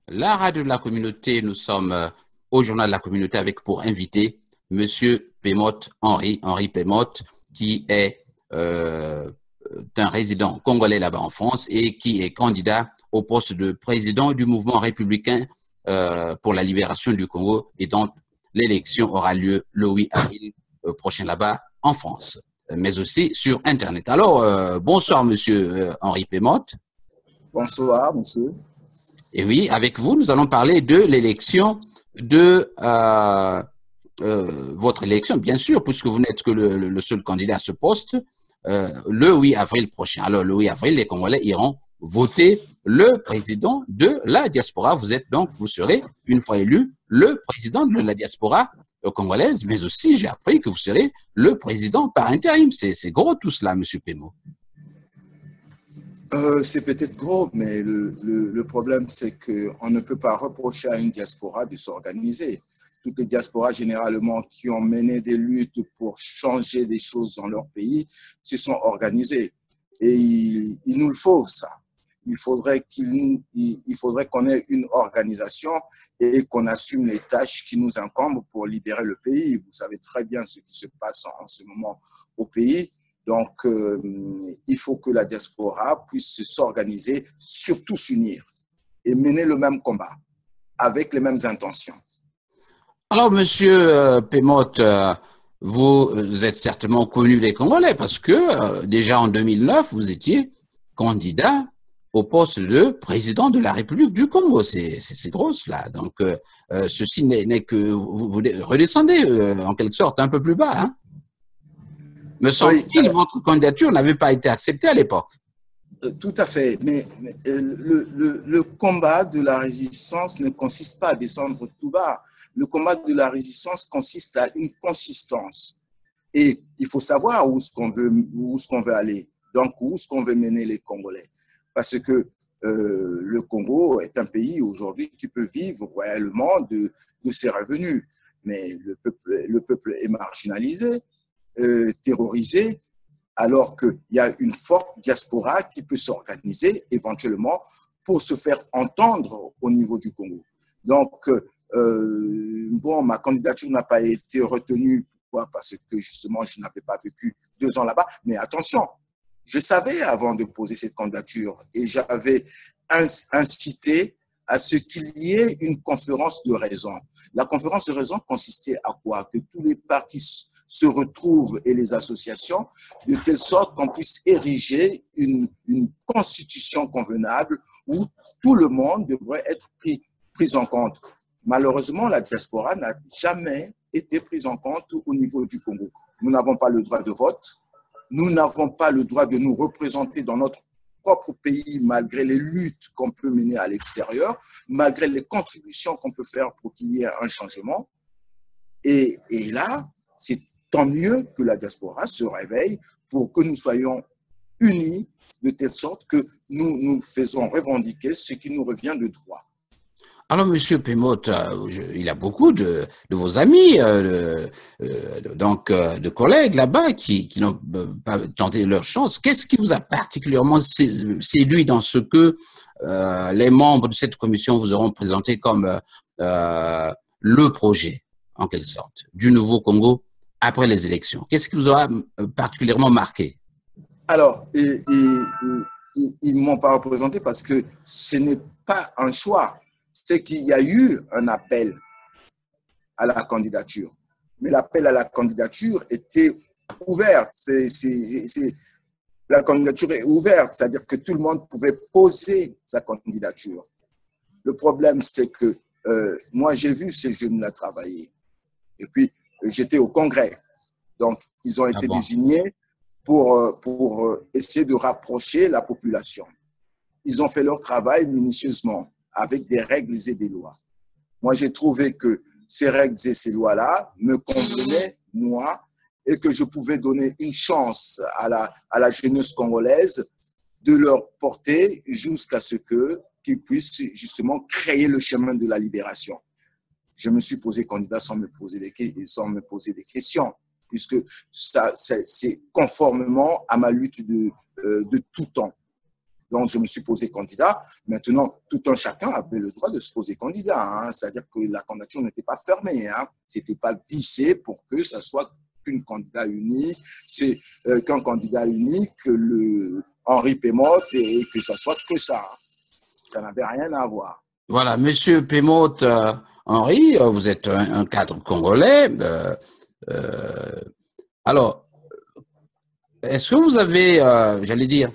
la radio de la communauté. Nous sommes au journal de la communauté avec pour invité Monsieur Pemote Henri Pemote, qui est un résident congolais là-bas en France et qui est candidat au poste de président du mouvement républicain pour la libération du Congo, et dont l'élection aura lieu le 8 avril prochain là-bas en France, mais aussi sur Internet. Alors, bonsoir Monsieur Henri Pemote. Bonsoir, monsieur. Et oui, avec vous, nous allons parler de l'élection de votre élection, bien sûr, puisque vous n'êtes que le seul candidat à ce poste, le 8 avril prochain. Alors, le 8 avril, les Congolais iront voter le président de la diaspora. Vous serez, une fois élu, le président de la diaspora congolaise, mais aussi, j'ai appris que vous serez le président par intérim. C'est gros tout cela, monsieur Pemote. C'est peut-être gros, mais le problème, c'est qu'on ne peut pas reprocher à une diaspora de s'organiser. Toutes les diasporas, généralement, qui ont mené des luttes pour changer des choses dans leur pays, se sont organisées. Et il nous le faut, ça. Il faudrait qu'on ait une organisation et qu'on assume les tâches qui nous incombent pour libérer le pays. Vous savez très bien ce qui se passe en ce moment au pays. Donc, il faut que la diaspora puisse s'organiser, surtout s'unir et mener le même combat avec les mêmes intentions. Alors, monsieur Pemote, vous êtes certainement connu des Congolais parce que déjà en 2009, vous étiez candidat au poste de président de la République du Congo. C'est gros cela. Donc, ceci n'est que vous redescendez en quelque sorte un peu plus bas, hein? Me semble-t-il, votre candidature n'avait pas été acceptée à l'époque. Tout à fait, mais le combat de la résistance ne consiste pas à descendre tout bas. Le combat de la résistance consiste à une consistance. Et il faut savoir où est-ce qu'on veut aller, donc où est-ce qu'on veut mener les Congolais. Parce que le Congo est un pays aujourd'hui qui peut vivre royalement de ses revenus. Mais le peuple est marginalisé, terrorisé, alors qu'il y a une forte diaspora qui peut s'organiser éventuellement pour se faire entendre au niveau du Congo. Donc, ma candidature n'a pas été retenue. Pourquoi? Parce que justement, je n'avais pas vécu 2 ans là-bas. Mais attention, je savais avant de poser cette candidature et j'avais incité à ce qu'il y ait une conférence de raison. La conférence de raison consistait à quoi? Que tous les partis se retrouvent et les associations, de telle sorte qu'on puisse ériger une constitution convenable où tout le monde devrait être pris en compte. Malheureusement, la diaspora n'a jamais été prise en compte au niveau du Congo. Nous n'avons pas le droit de vote, nous n'avons pas le droit de nous représenter dans notre propre pays malgré les luttes qu'on peut mener à l'extérieur, malgré les contributions qu'on peut faire pour qu'il y ait un changement. Et là, c'est tant mieux que la diaspora se réveille pour que nous soyons unis de telle sorte que nous faisons revendiquer ce qui nous revient de droit. Alors, monsieur Pemote, il y a beaucoup de vos amis, de collègues là-bas qui n'ont pas tenté leur chance. Qu'est-ce qui vous a particulièrement séduit dans ce que les membres de cette commission vous auront présenté comme le projet, en quelque sorte, du nouveau Congo après les élections? Qu'est-ce qui vous aura particulièrement marqué? Alors, ils ne m'ont pas représenté parce que ce n'est pas un choix. C'est qu'il y a eu un appel à la candidature. Mais l'appel à la candidature était ouvert. La candidature est ouverte, c'est-à-dire que tout le monde pouvait poser sa candidature. Le problème, c'est que moi, j'ai vu ces jeunes-là travailler. Et puis, j'étais au Congrès. Donc, ils ont été désignés pour essayer de rapprocher la population. Ils ont fait leur travail minutieusement, avec des règles et des lois. Moi, j'ai trouvé que ces règles et ces lois-là me convenaient, moi, et que je pouvais donner une chance à la jeunesse congolaise de leur porter jusqu'à ce qu'ils puissent justement créer le chemin de la libération. Je me suis posé candidat sans me poser des questions, puisque c'est conformément à ma lutte de tout temps. Donc, je me suis posé candidat. Maintenant, tout un chacun avait le droit de se poser candidat. Hein. C'est-à-dire que la candidature n'était pas fermée. Hein. Ce n'était pas vissé pour que ça soit qu'un candidat unique. C'est qu'un candidat unique, Henri Pémotte, et que ça soit que ça. Ça n'avait rien à voir. Voilà, Monsieur Pémotte Henri, vous êtes un cadre congolais. Alors, est-ce que vous avez, j'allais dire,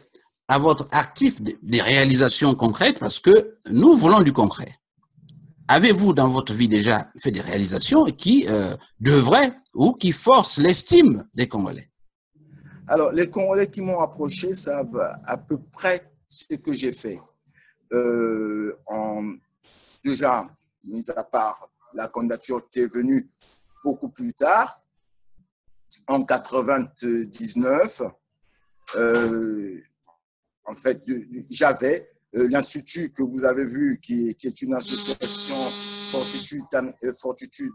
à votre actif des réalisations concrètes, parce que nous voulons du concret. Avez-vous dans votre vie déjà fait des réalisations qui devraient ou qui forcent l'estime des Congolais? Alors, les Congolais qui m'ont approché savent à peu près ce que j'ai fait. Déjà, mis à part la candidature qui est venue beaucoup plus tard, en 99, en fait, j'avais l'Institut que vous avez vu, qui est une association Fortitude,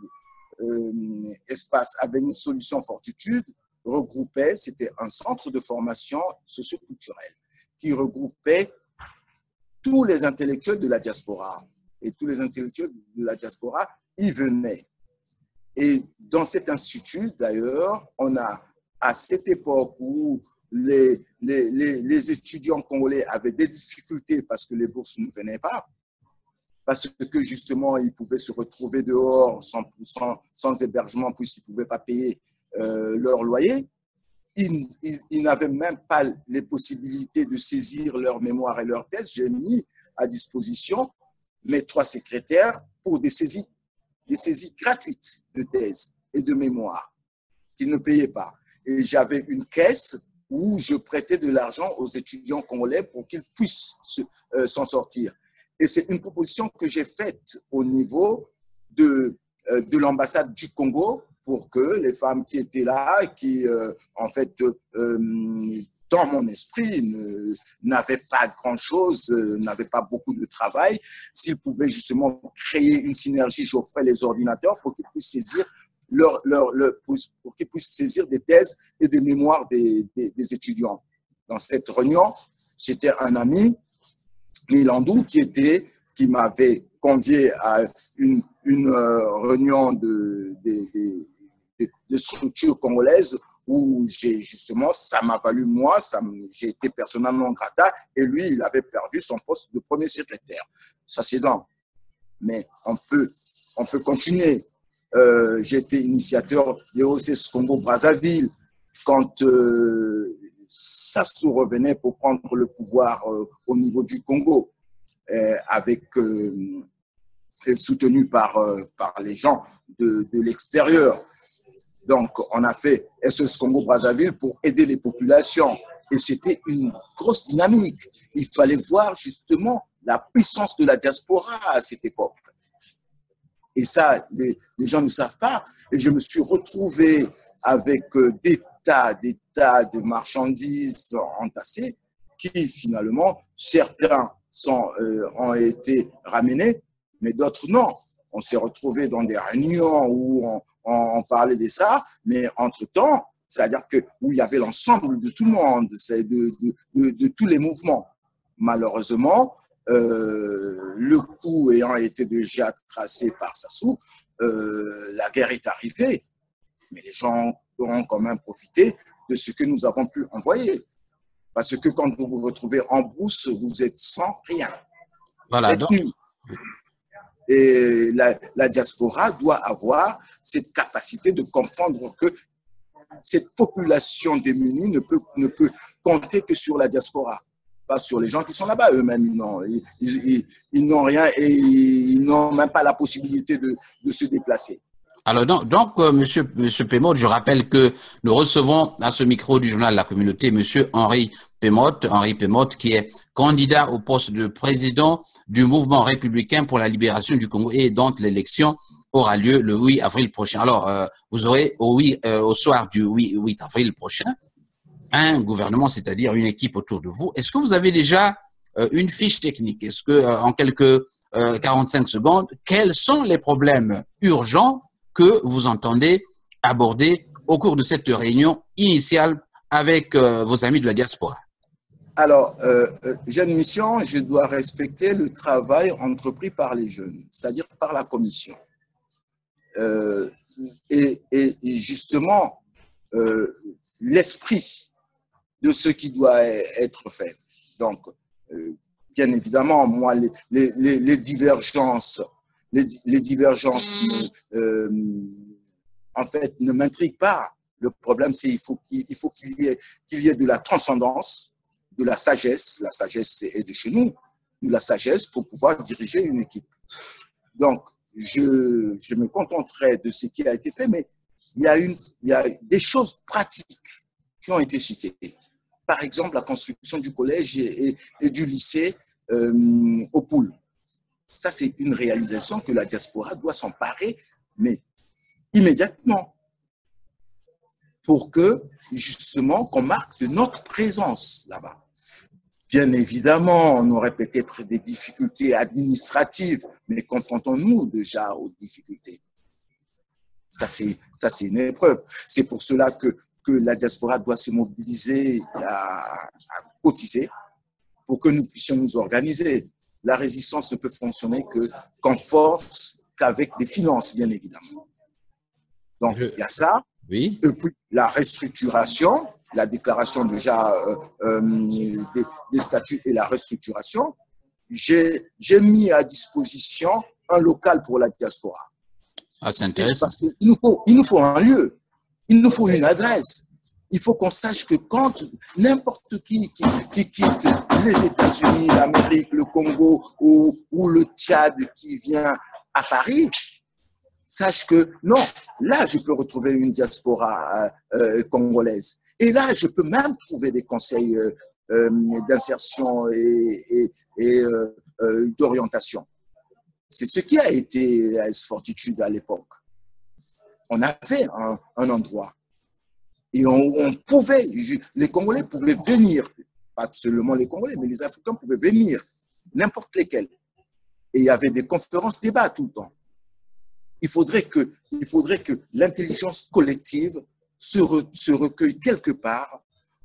Espace Avenir Solutions Fortitude, regroupait, c'était un centre de formation socioculturelle qui regroupait tous les intellectuels de la diaspora. Et tous les intellectuels de la diaspora y venaient. Et dans cet institut, d'ailleurs, on a, à cette époque où les étudiants congolais avaient des difficultés parce que les bourses ne venaient pas, parce que justement, ils pouvaient se retrouver dehors sans hébergement puisqu'ils ne pouvaient pas payer leur loyer. Ils n'avaient même pas les possibilités de saisir leur mémoire et leur thèse. J'ai mis à disposition mes 3 secrétaires pour des saisies gratuites de thèse et de mémoire qu'ils ne payaient pas. Et j'avais une caisse où je prêtais de l'argent aux étudiants congolais pour qu'ils puissent s'en sortir. Et c'est une proposition que j'ai faite au niveau de l'ambassade du Congo pour que les femmes qui étaient là, qui en fait, dans mon esprit, n'avaient pas grand-chose, n'avaient pas beaucoup de travail, s'ils pouvaient justement créer une synergie, j'offrais les ordinateurs pour qu'ils puissent saisir pour qu'ils puissent saisir des thèses et des mémoires des étudiants. Dans cette réunion, c'était un ami, Milandou, qui m'avait convié à une réunion de structures congolaises où justement, ça m'a valu moi, j'ai été persona non grata, et lui, il avait perdu son poste de premier secrétaire. Ça, c'est dans. Mais on peut continuer. J'ai été initiateur de OCS Congo-Brazzaville quand Sassou revenait pour prendre le pouvoir au niveau du Congo, soutenu par les gens de l'extérieur. Donc, on a fait SOS Congo-Brazzaville pour aider les populations. Et c'était une grosse dynamique. Il fallait voir justement la puissance de la diaspora à cette époque. Et ça, les gens ne savent pas. Et je me suis retrouvé avec des tas de marchandises entassées qui, finalement, certains ont été ramenés, mais d'autres non. On s'est retrouvé dans des réunions où on parlait de ça, mais entre-temps, c'est-à-dire que où il y avait l'ensemble de tout le monde, de tous les mouvements. Malheureusement, le coup ayant été déjà tracé par Sassou, la guerre est arrivée, mais les gens auront quand même profité de ce que nous avons pu envoyer. Parce que quand vous vous retrouvez en brousse, vous êtes sans rien. Voilà, donc. Et la diaspora doit avoir cette capacité de comprendre que cette population démunie ne peut compter que sur la diaspora, pas sur les gens qui sont là-bas eux-mêmes. Non, ils n'ont rien et ils n'ont même pas la possibilité de se déplacer. Alors donc Monsieur Pémotte, je rappelle que nous recevons à ce micro du journal La Communauté Monsieur Henri Pémotte, qui est candidat au poste de président du mouvement républicain pour la libération du Congo et dont l'élection aura lieu le 8 avril prochain. Alors, vous aurez au soir du 8 avril prochain un gouvernement, c'est-à-dire une équipe autour de vous. Est-ce que vous avez déjà une fiche technique? Est-ce que en quelques 45 secondes, quels sont les problèmes urgents que vous entendez aborder au cours de cette réunion initiale avec vos amis de la diaspora? Alors, j'ai une mission, je dois respecter le travail entrepris par les jeunes, c'est-à-dire par la commission. Et justement, l'esprit de ce qui doit être fait. Donc, bien évidemment, moi, les divergences, en fait, ne m'intriguent pas. Le problème, c'est qu'il faut qu'il y ait de la transcendance, de la sagesse. La sagesse est de chez nous, de la sagesse pour pouvoir diriger une équipe. Donc, je me contenterai de ce qui a été fait, mais il y a des choses pratiques qui ont été citées. Par exemple, la construction du collège et du lycée au Poul. Ça, c'est une réalisation que la diaspora doit s'emparer, mais immédiatement, pour que, justement, qu'on marque de notre présence là-bas. Bien évidemment, on aurait peut-être des difficultés administratives, mais confrontons-nous déjà aux difficultés. Ça, c'est une épreuve. C'est pour cela que la diaspora doit se mobiliser à cotiser pour que nous puissions nous organiser. La résistance ne peut fonctionner qu'en force, qu'avec des finances, bien évidemment. Donc, il y a ça. Oui. Et puis, la restructuration, la déclaration déjà des statuts et la restructuration. J'ai mis à disposition un local pour la diaspora. Ah, c'est intéressant. Il nous faut un lieu, il nous faut une adresse. Il faut qu'on sache que quand n'importe qui quitte les États-Unis, l'Amérique, le Congo ou le Tchad qui vient à Paris, sache que non, là, je peux retrouver une diaspora congolaise. Et là, je peux même trouver des conseils d'insertion et d'orientation. C'est ce qui a été AS Fortitude à l'époque. On avait un endroit. Et on pouvait, les Congolais pouvaient venir, pas seulement les Congolais, mais les Africains pouvaient venir, n'importe lesquels. Et il y avait des conférences, débats tout le temps. Il faudrait que l'intelligence collective se recueille quelque part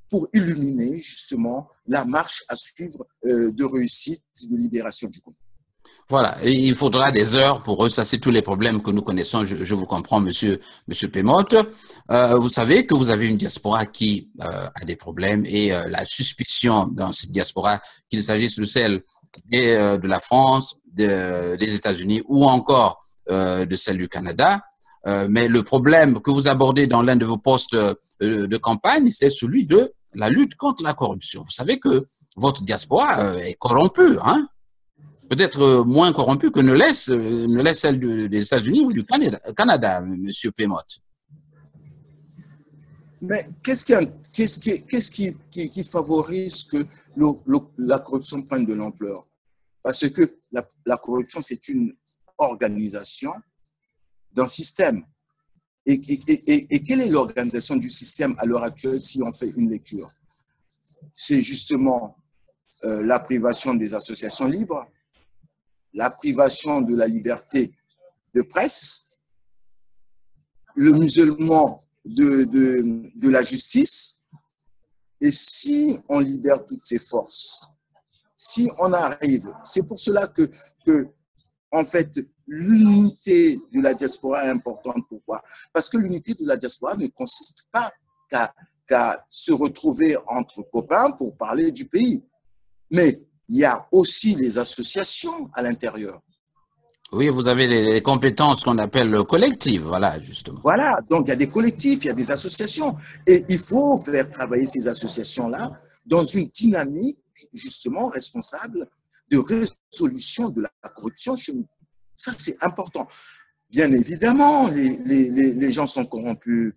pour illuminer justement la marche à suivre de réussite, de libération du Congo. Voilà, et il faudra des heures pour ressasser tous les problèmes que nous connaissons. Je vous comprends, monsieur Pemote. Vous savez que vous avez une diaspora qui a des problèmes et la suspicion dans cette diaspora, qu'il s'agisse de celle de la France, des États-Unis ou encore de celle du Canada. Mais le problème que vous abordez dans l'un de vos postes de campagne, c'est celui de la lutte contre la corruption. Vous savez que votre diaspora est corrompue, hein? Peut-être moins corrompue que ne l'est celle des États-Unis ou du Canada, monsieur Pemote. Mais qu'est-ce qui favorise que la corruption prenne de l'ampleur? Parce que la corruption, c'est une organisation d'un système. Et quelle est l'organisation du système à l'heure actuelle si on fait une lecture? C'est justement la privation des associations libres, la privation de la liberté de presse, le muselement de la justice. Et si on libère toutes ces forces, si on arrive, c'est pour cela que en fait, l'unité de la diaspora est importante. Pourquoi? Parce que l'unité de la diaspora ne consiste pas qu'à se retrouver entre copains pour parler du pays. Mais il y a aussi les associations à l'intérieur. Oui, vous avez les compétences qu'on appelle collectives, voilà, justement. Voilà, donc il y a des collectifs, il y a des associations. Et il faut faire travailler ces associations-là dans une dynamique, justement, responsable de résolution de la corruption chez nous. Ça, c'est important. Bien évidemment, les gens sont corrompus,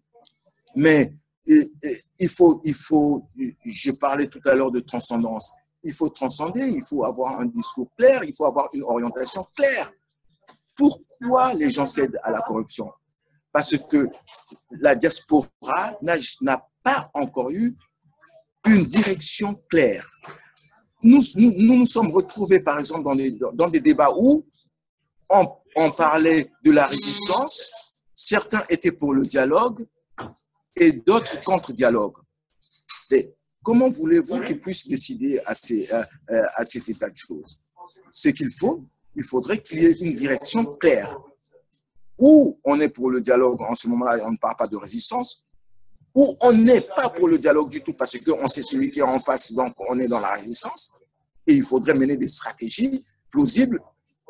mais il faut, je parlais tout à l'heure de transcendance, il faut transcender, il faut avoir un discours clair, il faut avoir une orientation claire. Pourquoi les gens cèdent à la corruption? Parce que la diaspora n'a pas encore eu une direction claire. Nous nous sommes retrouvés, par exemple, dans des débats où on parlait de la résistance, certains étaient pour le dialogue et d'autres contre dialogue. comment voulez-vous qu'ils puissent décider à cet état de choses? Ce qu'il faut, il faudrait qu'il y ait une direction claire. Ou on est pour le dialogue en ce moment-là et on ne parle pas de résistance, ou on n'est pas pour le dialogue du tout parce qu'on sait celui qui est en face, donc on est dans la résistance. Et il faudrait mener des stratégies plausibles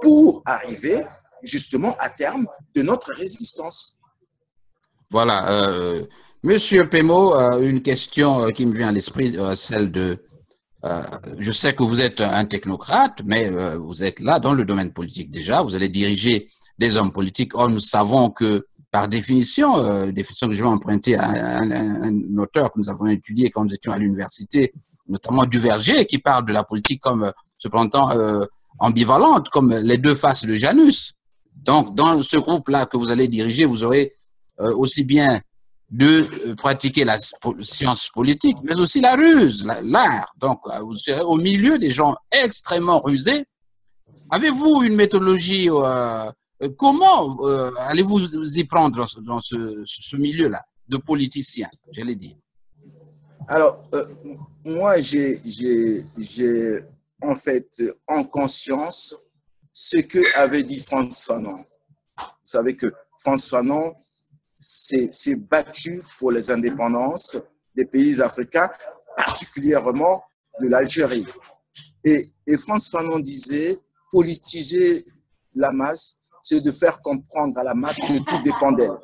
pour arriver justement à terme de notre résistance. Voilà. Monsieur Pémo, une question qui me vient à l'esprit, celle de... je sais que vous êtes un technocrate, mais vous êtes là dans le domaine politique déjà. Vous allez diriger des hommes politiques. Or, nous savons que, par définition, définition que je vais emprunter à un auteur que nous avons étudié quand nous étions à l'université, notamment Duverger, qui parle de la politique comme, cependant, ambivalente, comme les deux faces de Janus. Donc, dans ce groupe-là que vous allez diriger, vous aurez aussi bien de pratiquer la science politique, mais aussi la ruse, l'art. Donc, vous serez au milieu des gens extrêmement rusés. Avez-vous une méthodologie comment allez-vous y prendre dans ce milieu-là de politiciens, j'allais dire? Alors, moi, j'ai en fait en conscience ce que avait dit Frantz Fanon. Vous savez que Frantz Fanon s'est battu pour les indépendances des pays africains, particulièrement de l'Algérie. Et Frantz Fanon disait, politiser la masse, c'est de faire comprendre à la masse que tout dépend d'elle.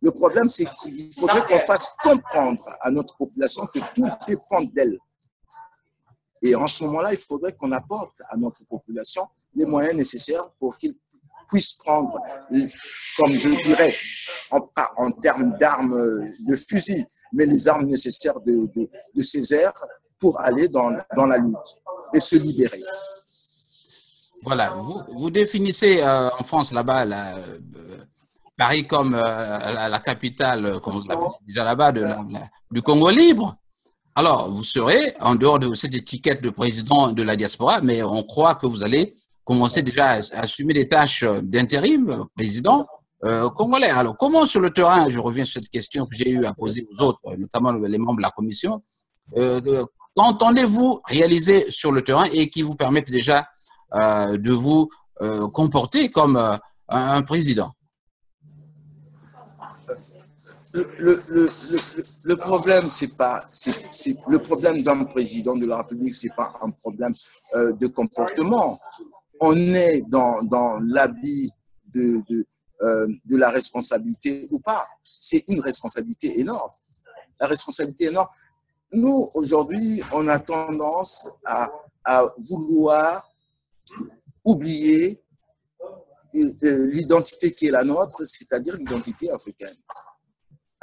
Le problème, c'est qu'il faudrait qu'on fasse comprendre à notre population que tout dépend d'elle. Et en ce moment-là, il faudrait qu'on apporte à notre population les moyens nécessaires pour qu'ils puissent prendre, comme je dirais, en termes d'armes de fusil, mais les armes nécessaires de Césaire pour aller dans la lutte et se libérer. Voilà, vous définissez en France là-bas Paris comme la capitale, comme vous l'appelez déjà là-bas, du Congo libre. Alors, vous serez en dehors de cette étiquette de président de la diaspora, mais on croit que vous allez commencer déjà à assumer des tâches d'intérim, président congolais. Alors, comment sur le terrain, je reviens sur cette question que j'ai eu à poser aux autres, notamment les membres de la commission, qu'entendez-vous réaliser sur le terrain et qui vous permettent déjà de vous comporter comme un président? Le problème, le problème d'un président de la République, c'est pas un problème de comportement. On est dans l'habit de la responsabilité ou pas. C'est une responsabilité énorme. La responsabilité énorme. Nous, aujourd'hui, on a tendance à vouloir oublier l'identité qui est la nôtre, c'est-à-dire l'identité africaine.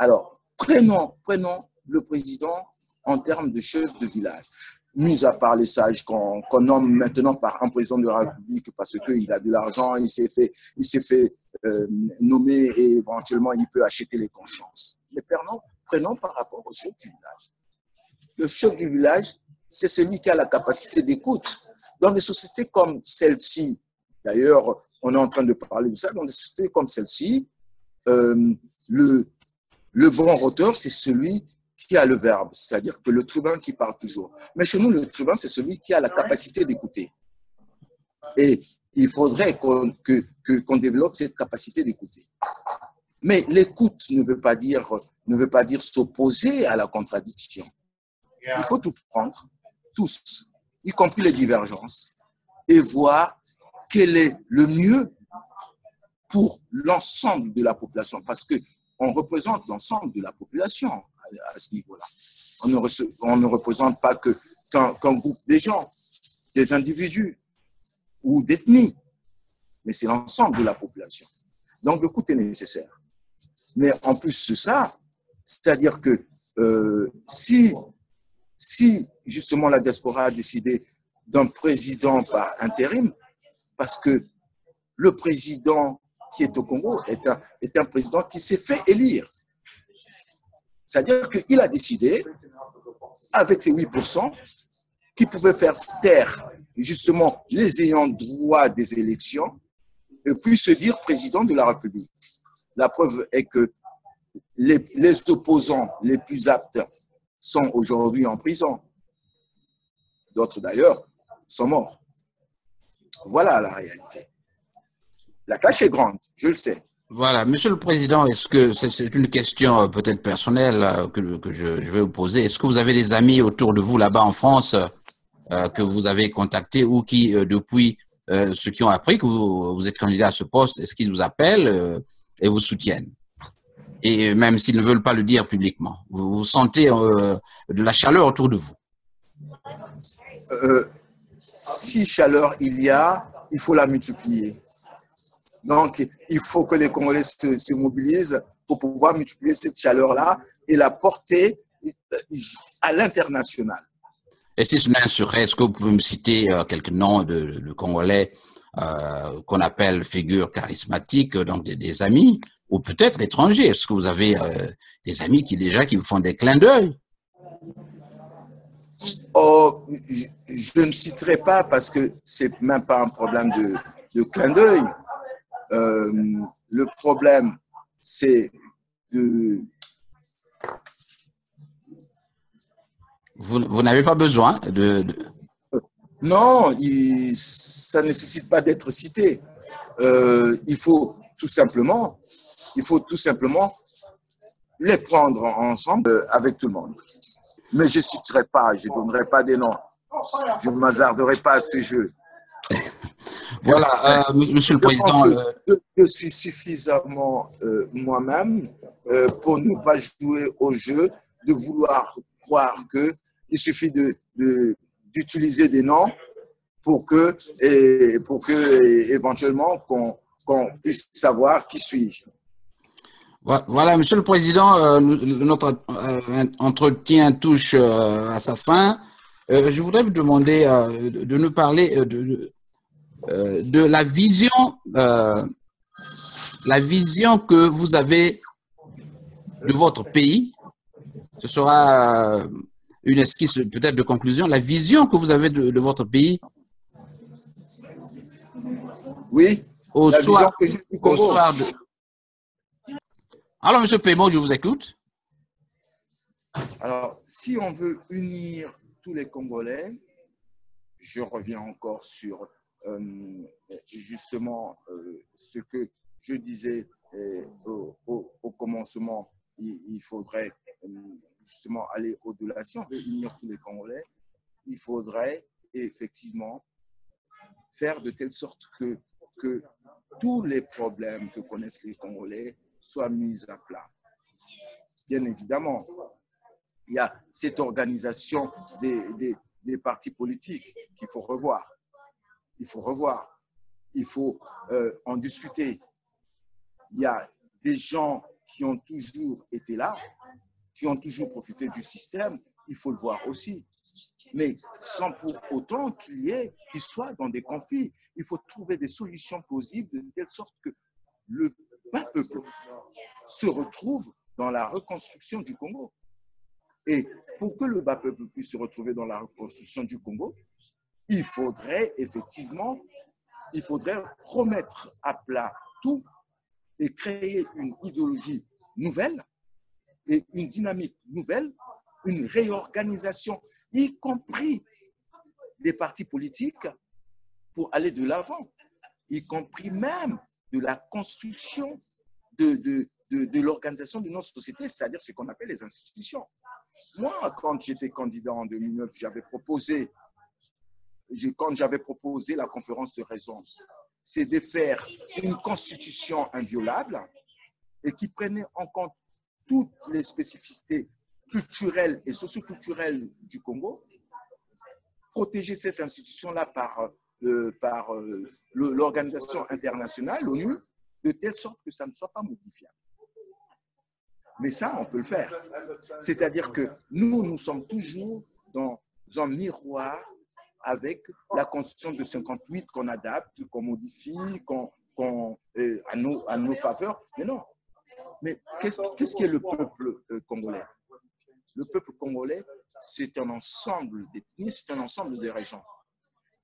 Alors, prenons le président en termes de chef de village. Mis à part les sages qu'on nomme maintenant par un président de la République parce qu'il a de l'argent, il s'est fait nommer et éventuellement il peut acheter les consciences. Mais prenons par rapport au chef du village. Le chef du village, c'est celui qui a la capacité d'écoute. Dans des sociétés comme celle-ci, d'ailleurs, on est en train de parler de ça, dans des sociétés comme celle-ci, le bon orateur, c'est celui qui a le verbe, c'est-à-dire que le tribun qui parle toujours. Mais chez nous, le tribun, c'est celui qui a la capacité d'écouter. Et il faudrait qu'on développe cette capacité d'écouter. Mais l'écoute ne veut pas dire s'opposer à la contradiction. Il faut tout prendre, tous, y compris les divergences, et voir quel est le mieux pour l'ensemble de la population. Parce qu'on représente l'ensemble de la population à ce niveau-là. On ne représente pas qu'un groupe de gens, des individus ou d'ethnies, mais c'est l'ensemble de la population. Donc, l'écoute est nécessaire. Mais en plus de ça, c'est-à-dire que si justement la diaspora a décidé d'un président par intérim, parce que le président qui est au Congo est un président qui s'est fait élire. C'est-à-dire qu'il a décidé, avec ses 8%, qu'il pouvait faire taire justement les ayants droit des élections et puis se dire président de la République. La preuve est que les opposants les plus aptes sont aujourd'hui en prison. D'autres, d'ailleurs, sont morts. Voilà la réalité. La tâche est grande, je le sais. Voilà, Monsieur le Président, est-ce que c'est une question peut-être personnelle que je vais vous poser. Est-ce que vous avez des amis autour de vous là-bas en France que vous avez contactés ou qui, depuis ceux qui ont appris que vous êtes candidat à ce poste, est-ce qu'ils vous appellent et vous soutiennent? Et même s'ils ne veulent pas le dire publiquement, vous sentez de la chaleur autour de vous? Si chaleur il y a, il faut la multiplier. Donc, il faut que les Congolais se mobilisent pour pouvoir multiplier cette chaleur-là et la porter à l'international. Et si ce n'est un secret, est-ce que vous pouvez me citer quelques noms de Congolais qu'on appelle figures charismatiques, donc des amis, ou peut-être étrangers? Est-ce que vous avez des amis qui vous font des clins d'œil? Oh, je ne citerai pas parce que c'est même pas un problème de clin d'œil. Le problème, c'est de... Vous n'avez pas besoin Non, ça ne nécessite pas d'être cité. Il faut tout simplement les prendre ensemble avec tout le monde. Mais je ne citerai pas, je ne donnerai pas des noms. Je ne m'hasarderai pas à ce jeu. Voilà, Monsieur le Président. Je suis suffisamment moi-même pour ne pas jouer au jeu, de vouloir croire qu'il suffit d'utiliser des noms pour que éventuellement qu'on puisse savoir qui suis-je. Voilà, Monsieur le Président, notre entretien touche à sa fin. Je voudrais vous demander de nous parler de la vision que vous avez de votre pays. Ce sera une esquisse peut-être de conclusion. La vision que vous avez de votre pays. Oui, au la soir, vision que j'ai du au Congo. soir de... Alors, Monsieur Pémot, je vous écoute. Alors, si on veut unir tous les Congolais, je reviens encore sur justement ce que je disais au commencement. Il faudrait justement aller au-delà. Si on veut unir tous les Congolais, il faudrait effectivement faire de telle sorte que tous les problèmes que connaissent les Congolais soient mis à plat. Bien évidemment, il y a cette organisation des partis politiques qu'il faut revoir. Il faut revoir. Il faut en discuter. Il y a des gens qui ont toujours été là, qui ont toujours profité du système. Il faut le voir aussi. Mais sans pour autant qu'ils soient dans des conflits. Il faut trouver des solutions plausibles de telle sorte que le peuple se retrouve dans la reconstruction du Congo. Et pour que le bas peuple puisse se retrouver dans la reconstruction du Congo, il faudrait effectivement, remettre à plat tout et créer une idéologie nouvelle et une dynamique nouvelle, une réorganisation, y compris des partis politiques pour aller de l'avant, y compris même de la construction de l'organisation de notre société, c'est-à-dire ce qu'on appelle les institutions. Moi, quand j'étais candidat en 2009, quand j'avais proposé la conférence de raison, c'est de faire une constitution inviolable et qui prenait en compte toutes les spécificités culturelles et socioculturelles du Congo, protéger cette institution-là par l'organisation internationale, l'ONU, de telle sorte que ça ne soit pas modifiable. Mais ça, on peut le faire. C'est-à-dire que nous sommes toujours dans un miroir avec la Constitution de 58 qu'on adapte, qu'on modifie, à nos faveurs. Mais non. Mais qu'est-ce qu'est le peuple congolais? Le peuple congolais, c'est un ensemble d'ethnies, c'est un ensemble de régions.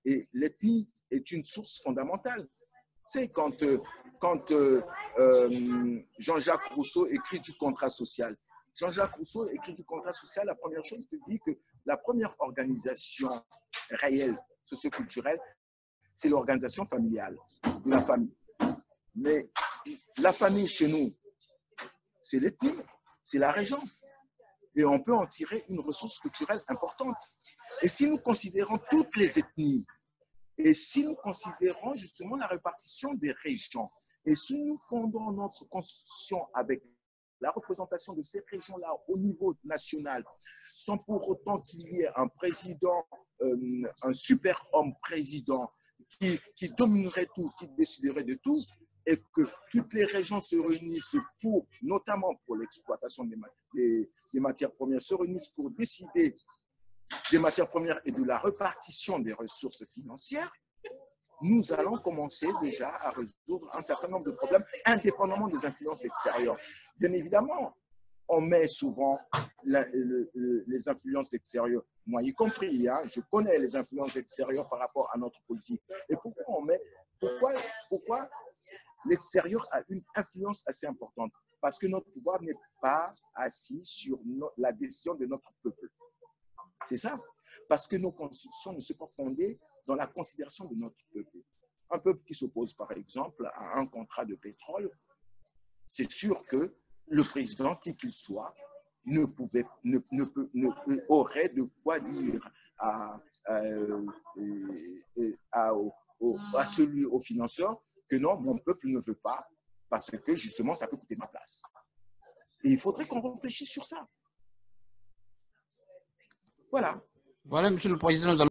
Et l'ethnie est une source fondamentale. Tu sais, quand Jean-Jacques Rousseau écrit du contrat social, Jean-Jacques Rousseau écrit du contrat social. La première chose, il dit que la première organisation réelle socioculturelle, c'est l'organisation familiale, de la famille. Mais la famille chez nous, c'est l'ethnie, c'est la région. Et on peut en tirer une ressource culturelle importante. Et si nous considérons toutes les ethnies, et si nous considérons justement la répartition des régions, et si nous fondons notre constitution avec la représentation de ces régions-là au niveau national, sans pour autant qu'il y ait un président, un super homme président qui dominerait tout, qui déciderait de tout, et que toutes les régions se réunissent pour, notamment pour l'exploitation des matières premières, se réunissent pour décider des matières premières et de la répartition des ressources financières, nous allons commencer déjà à résoudre un certain nombre de problèmes indépendamment des influences extérieures. Bien évidemment, on met souvent les influences extérieures, moi y compris, hein, je connais les influences extérieures par rapport à notre politique. Et pourquoi l'extérieur a une influence assez importante? Parce que notre pouvoir n'est pas assis sur la décision de notre peuple. C'est ça. Parce que nos constitutions ne sont pas fondées dans la considération de notre peuple. Un peuple qui s'oppose, par exemple, à un contrat de pétrole, c'est sûr que le président, qui qu'il soit, aurait de quoi dire au financeur que non, mon peuple ne veut pas, parce que justement, ça peut coûter ma place. Et il faudrait qu'on réfléchisse sur ça. Voilà. Voilà, Monsieur le Président, nous allons